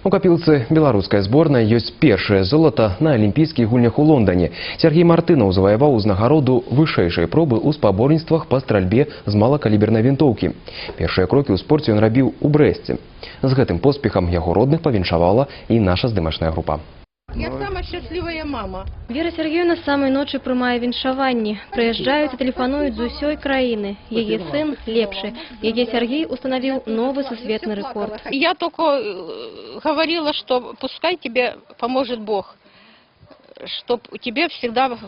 У капілцы беларускай зборнай ёсць першае золата на алімпійскіх гульнях у Лондоне. Сергей Мартынаў заваяваў узнагароду вышэйшай пробы ў спаборніцтвах па стральбе з малакалібернай вінтоўкі. Першыя крокі ў спорце ён рабіў у Брэсце. З гэтым поспехам яго родных павіншавала і наша здымачная група. Я самая счастливая мама. Вера Сергеевна з самай ночы прымае віншаванні. Прыязджаюць і тэлефануюць з усёй краіны. Яе сын лепшы. Яе Сергей установіў новы сусветны рэкорд. Я только говорила, что пускай тебе поможет Бог, чтоб тебе всегда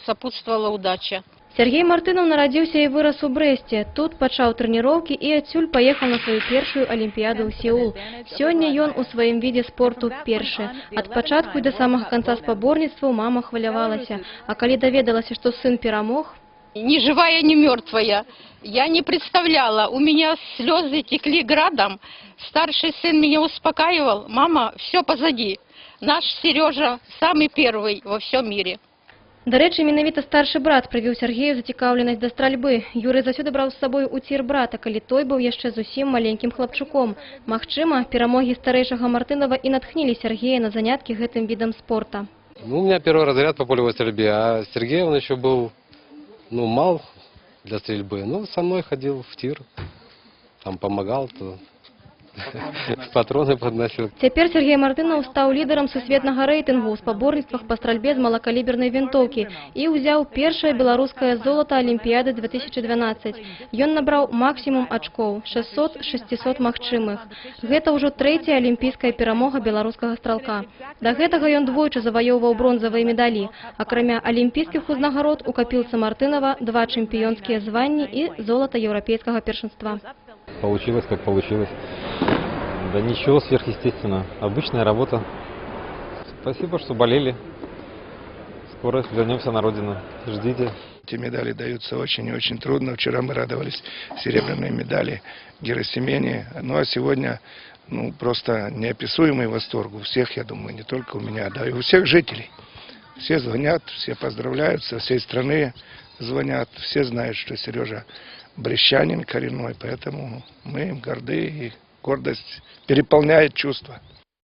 сопутствовала удача. Сергей Мартынаў нарадзіўся і вырас у Брэсце. Тут пачаў трэніроўкі і адсюль паехаў на сваю першую алімпіяду ў Сеул. Сёння ён у сваім відзе спорту першы. Ад пачатку і да самага канца спаборніцтваў мама хвалявалася. А калі даведалася, што сын перамог... Ни живая, ни мертвая. Я не представляла. У меня слезы текли градом. Старший сын меня успокаивал. Мама, все позади. Наш Сережа самый первый во всем мире. Дарэчы, менавіта старшы брат прывіў Сергею зацікаўленасць да стральбы. Юрый заўсёды браў з сабой у цір брата, калі той быў яшчэ зусім маленькім хлапчуком. Магчыма, перамогі старэйшага Мартынова і натхнілі Сергея на заняткі гэтым відам спорта. Ну, у меня первый разряд по полевой стрельбе, а Сергей, он еще был, мал для стрельбы. Ну, со мной ходил в тир, там помогал, то патроны подносил. Цяпер Сергей Мартынаў стаў лідарам сусветнага рэйтынгу ў спаборніцтвах па стральбе з малакалібернай вінтоўкі і ўзяў першае беларускае золата Алімпіяды 2012. Ён набраў максімум ачкоў – 600 з 600 магчымых. Гэта ўжо трэцяя алімпійская перамога беларускага стралка. Да гэтага ён двойчы заваёўваў бронзавыя медалі. Акрамя алімпійскіх узнагарод у капілцы Мартынава 2 чэмпіёнскія званні і золата еўрапейскага першынства. Получилось, как получилось. Да ничего сверхъестественного. Обычная работа. Спасибо, что болели. Скоро вернемся на родину. Ждите. Эти медали даются очень и очень трудно. Вчера мы радовались серебряной медали Герасимене. Ну а сегодня просто неописуемый восторг у всех, я думаю, не только у меня, да и у всех жителей. Все звонят, все поздравляют, со всей страны звонят. Все знают, что Сережа брещанин коренной, поэтому мы им горды, и гордость переполняет чувства.